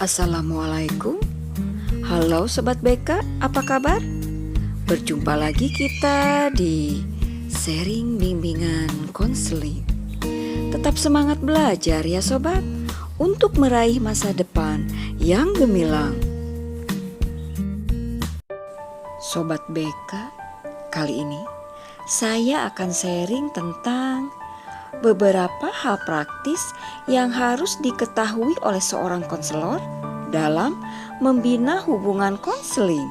Assalamualaikum. Halo Sobat BK, apa kabar? Berjumpa lagi kita di sharing bimbingan konseling. Tetap semangat belajar ya Sobat, untuk meraih masa depan yang gemilang. Sobat BK, kali ini saya akan sharing tentang beberapa hal praktis yang harus diketahui oleh seorang konselor dalam membina hubungan konseling.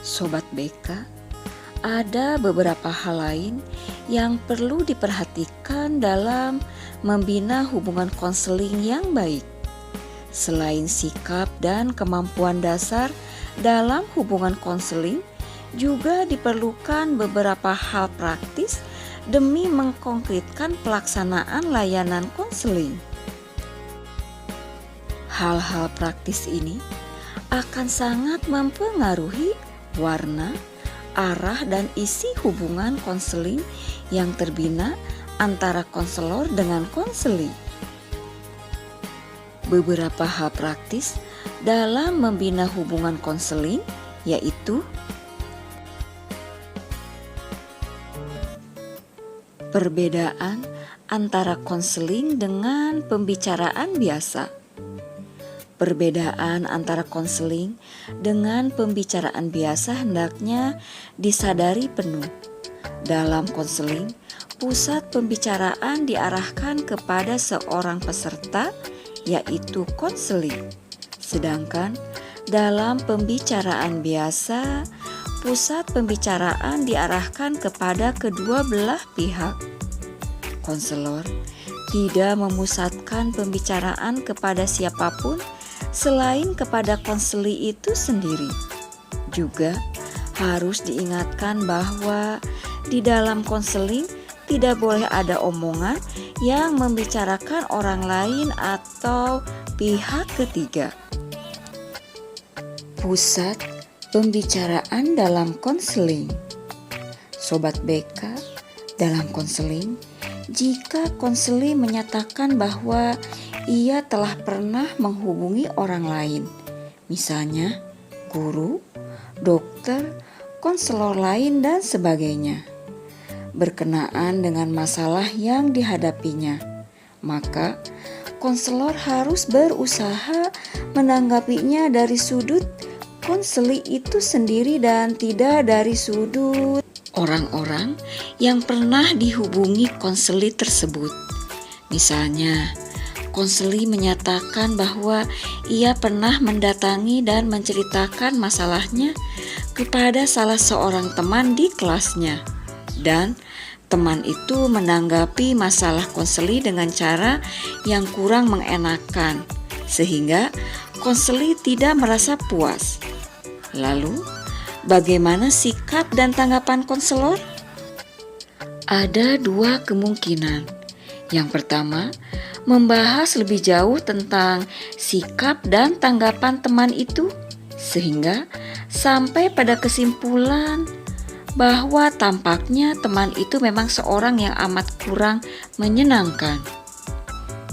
Sobat BK, ada beberapa hal lain yang perlu diperhatikan dalam membina hubungan konseling yang baik. Selain sikap dan kemampuan dasar dalam hubungan konseling, juga diperlukan beberapa hal praktis demi mengkonkretkan pelaksanaan layanan konseling. Hal-hal praktis ini akan sangat mempengaruhi warna, arah, dan isi hubungan konseling yang terbina antara konselor dengan konseli. Beberapa hal praktis dalam membina hubungan konseling yaitu perbedaan antara konseling dengan pembicaraan biasa. Perbedaan antara konseling dengan pembicaraan biasa hendaknya disadari penuh. Dalam konseling, pusat pembicaraan diarahkan kepada seorang peserta, yaitu konseling. Sedangkan dalam pembicaraan biasa, pusat pembicaraan diarahkan kepada kedua belah pihak. Konselor tidak memusatkan pembicaraan kepada siapapun selain kepada konseli itu sendiri. Juga harus diingatkan bahwa di dalam konseling tidak boleh ada omongan yang membicarakan orang lain atau pihak ketiga. Pusat pembicaraan dalam konseling. Sobat BK, dalam konseling, jika konseli menyatakan bahwa ia telah pernah menghubungi orang lain, misalnya guru, dokter, konselor lain, dan sebagainya, berkenaan dengan masalah yang dihadapinya, maka konselor harus berusaha menanggapinya dari sudut konseli itu sendiri dan tidak dari sudut orang-orang yang pernah dihubungi konseli tersebut. Misalnya, konseli menyatakan bahwa ia pernah mendatangi dan menceritakan masalahnya kepada salah seorang teman di kelasnya, dan teman itu menanggapi masalah konseli dengan cara yang kurang mengenakan, sehingga konseli tidak merasa puas. Lalu, bagaimana sikap dan tanggapan konselor? Ada dua kemungkinan. Yang pertama, membahas lebih jauh tentang sikap dan tanggapan teman itu, sehingga sampai pada kesimpulan bahwa tampaknya teman itu memang seorang yang amat kurang menyenangkan.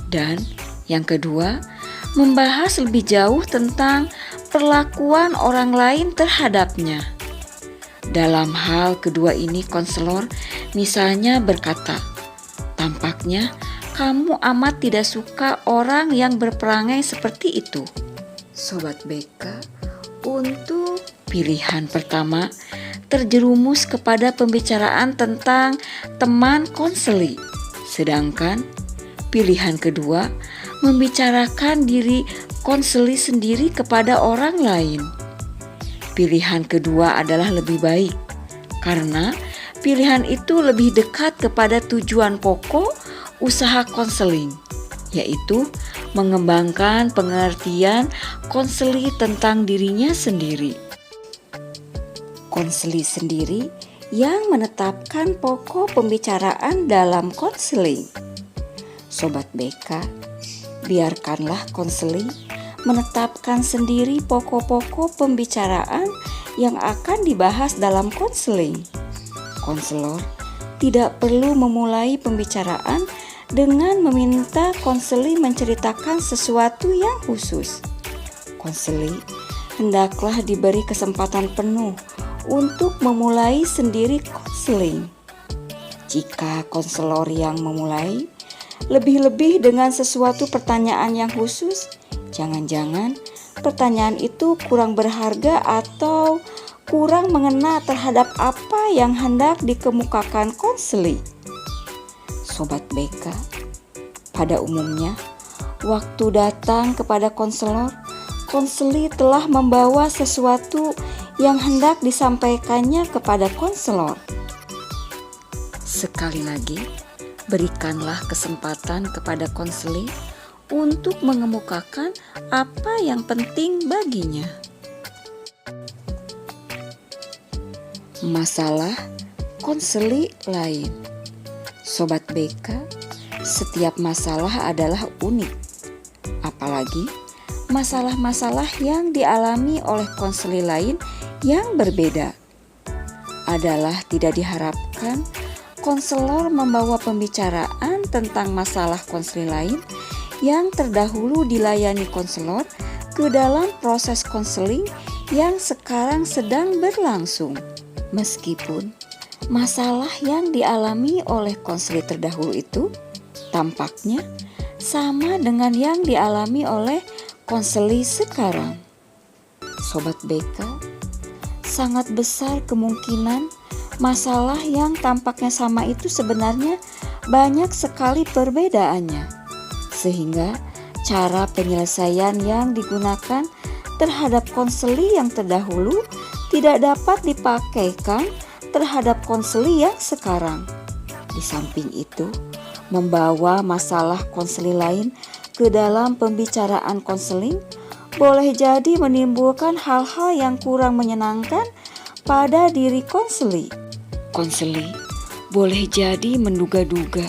Dan yang kedua, membahas lebih jauh tentang perlakuan orang lain terhadapnya. Dalam hal kedua ini, konselor misalnya berkata, "Tampaknya kamu amat tidak suka orang yang berperangai seperti itu." Sobat BK, untuk pilihan pertama terjerumus kepada pembicaraan tentang teman konseli, sedangkan pilihan kedua membicarakan diri konseli sendiri kepada orang lain. Pilihan kedua adalah lebih baik karena pilihan itu lebih dekat kepada tujuan pokok usaha konseling, yaitu mengembangkan pengertian konseli tentang dirinya sendiri. Konseli sendiri yang menetapkan pokok pembicaraan dalam konseling. Sobat BK, biarkanlah konseli menetapkan sendiri pokok-pokok pembicaraan yang akan dibahas dalam konseling. Konselor tidak perlu memulai pembicaraan dengan meminta konseli menceritakan sesuatu yang khusus. Konseli hendaklah diberi kesempatan penuh untuk memulai sendiri konseling. Jika konselor yang memulai, lebih-lebih dengan sesuatu pertanyaan yang khusus, jangan-jangan pertanyaan itu kurang berharga atau kurang mengena terhadap apa yang hendak dikemukakan konseli. Sobat BK, pada umumnya, waktu datang kepada konselor, konseli telah membawa sesuatu yang hendak disampaikannya kepada konselor. Sekali lagi, berikanlah kesempatan kepada konseli untuk mengemukakan apa yang penting baginya. Masalah konseli lain. Sobat BK, setiap masalah adalah unik. Apalagi masalah-masalah yang dialami oleh konseli lain yang berbeda. Adalah tidak diharapkan konselor membawa pembicaraan tentang masalah konseli lain yang terdahulu dilayani konselor ke dalam proses konseling yang sekarang sedang berlangsung. Meskipun masalah yang dialami oleh konseli terdahulu itu tampaknya sama dengan yang dialami oleh konseli sekarang. Sobat BK, sangat besar kemungkinan masalah yang tampaknya sama itu sebenarnya banyak sekali perbedaannya, sehingga cara penyelesaian yang digunakan terhadap konseli yang terdahulu tidak dapat dipakaikan terhadap konseli yang sekarang. Di samping itu, membawa masalah konseli lain ke dalam pembicaraan konseling boleh jadi menimbulkan hal-hal yang kurang menyenangkan pada diri konseli. Konseli boleh jadi menduga-duga,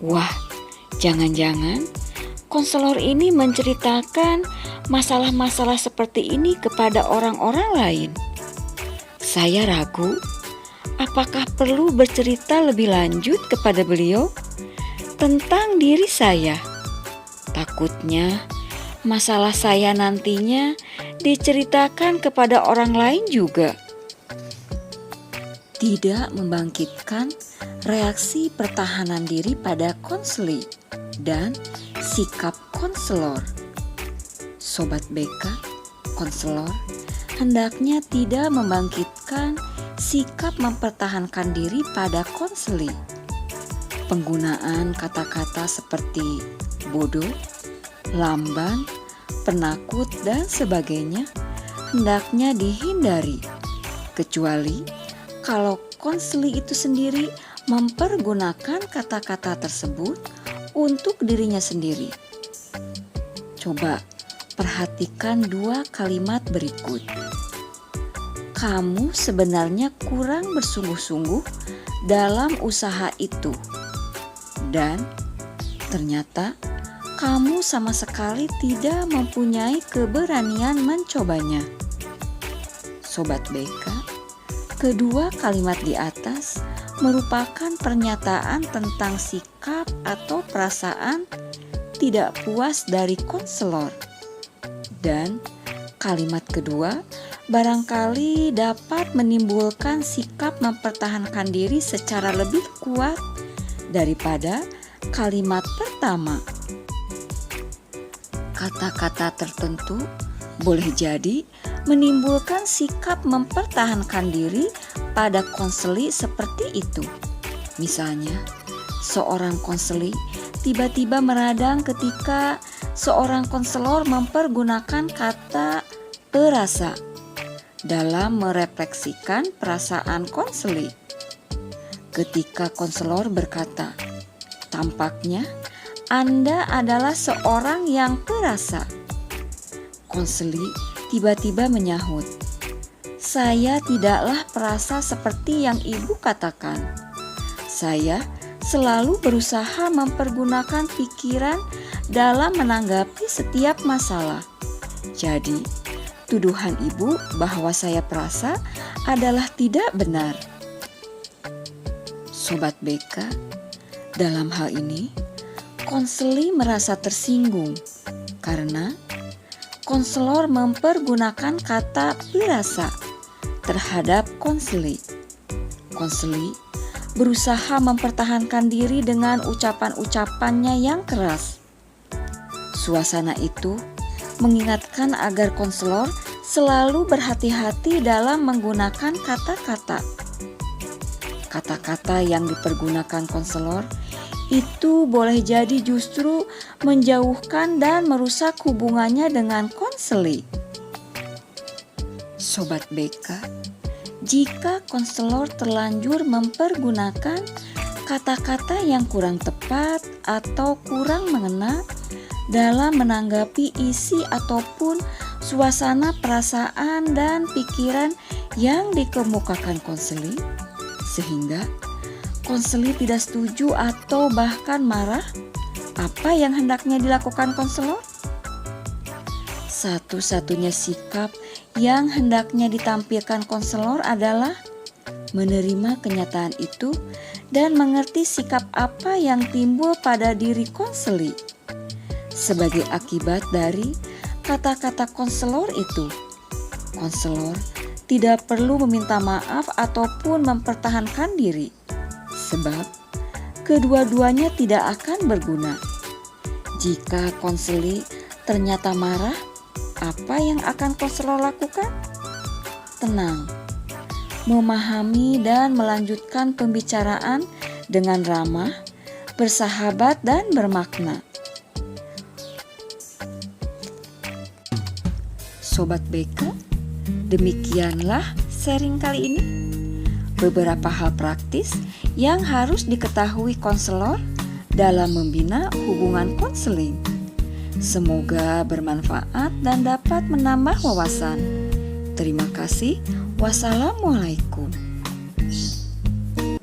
wah, jangan-jangan konselor ini menceritakan masalah-masalah seperti ini kepada orang-orang lain. Saya ragu, apakah perlu bercerita lebih lanjut kepada beliau tentang diri saya? Takutnya masalah saya nantinya diceritakan kepada orang lain juga. Tidak membangkitkan reaksi pertahanan diri pada konseli dan sikap konselor. Sobat BK, konselor hendaknya tidak membangkitkan sikap mempertahankan diri pada konseli. Penggunaan kata-kata seperti bodoh, lamban, penakut, dan sebagainya hendaknya dihindari, kecuali kalau konseli itu sendiri mempergunakan kata-kata tersebut untuk dirinya sendiri. Coba perhatikan dua kalimat berikut. Kamu sebenarnya kurang bersungguh-sungguh dalam usaha itu, dan ternyata kamu sama sekali tidak mempunyai keberanian mencobanya. Sobat BK, kedua kalimat di atas merupakan pernyataan tentang sikap atau perasaan tidak puas dari konselor. Dan kalimat kedua barangkali dapat menimbulkan sikap mempertahankan diri secara lebih kuat daripada kalimat pertama. Kata-kata tertentu boleh jadi menimbulkan sikap mempertahankan diri pada konseli seperti itu. Misalnya, seorang konseli tiba-tiba meradang ketika seorang konselor mempergunakan kata perasa dalam merefleksikan perasaan konseli. Ketika konselor berkata, "Tampaknya Anda adalah seorang yang perasa." Konseli tiba-tiba menyahut, "Saya tidaklah perasa seperti yang Ibu katakan. Saya selalu berusaha mempergunakan pikiran dalam menanggapi setiap masalah. Jadi, tuduhan Ibu bahwa saya perasa adalah tidak benar." Sobat BK, dalam hal ini konseli merasa tersinggung karena konselor mempergunakan kata pirasa terhadap konseli. Konseli berusaha mempertahankan diri dengan ucapan-ucapannya yang keras. Suasana itu mengingatkan agar konselor selalu berhati-hati dalam menggunakan kata-kata. Kata-kata yang dipergunakan konselor itu boleh jadi justru menjauhkan dan merusak hubungannya dengan konseli. Sobat BK, jika konselor terlanjur mempergunakan kata-kata yang kurang tepat atau kurang mengena dalam menanggapi isi ataupun suasana perasaan dan pikiran yang dikemukakan konseli, sehingga konseli tidak setuju atau bahkan marah, apa yang hendaknya dilakukan konselor? Satu-satunya sikap yang hendaknya ditampilkan konselor adalah menerima kenyataan itu dan mengerti sikap apa yang timbul pada diri konseli sebagai akibat dari kata-kata konselor itu. Konselor tidak perlu meminta maaf ataupun mempertahankan diri, sebab kedua-duanya tidak akan berguna. Jika konseli ternyata marah, apa yang akan konselor lakukan? Tenang, memahami dan melanjutkan pembicaraan dengan ramah, bersahabat, dan bermakna. Sobat BK, demikianlah sharing kali ini. Beberapa hal praktis yang harus diketahui konselor dalam membina hubungan konseling. Semoga bermanfaat dan dapat menambah wawasan. Terima kasih. Wassalamualaikum.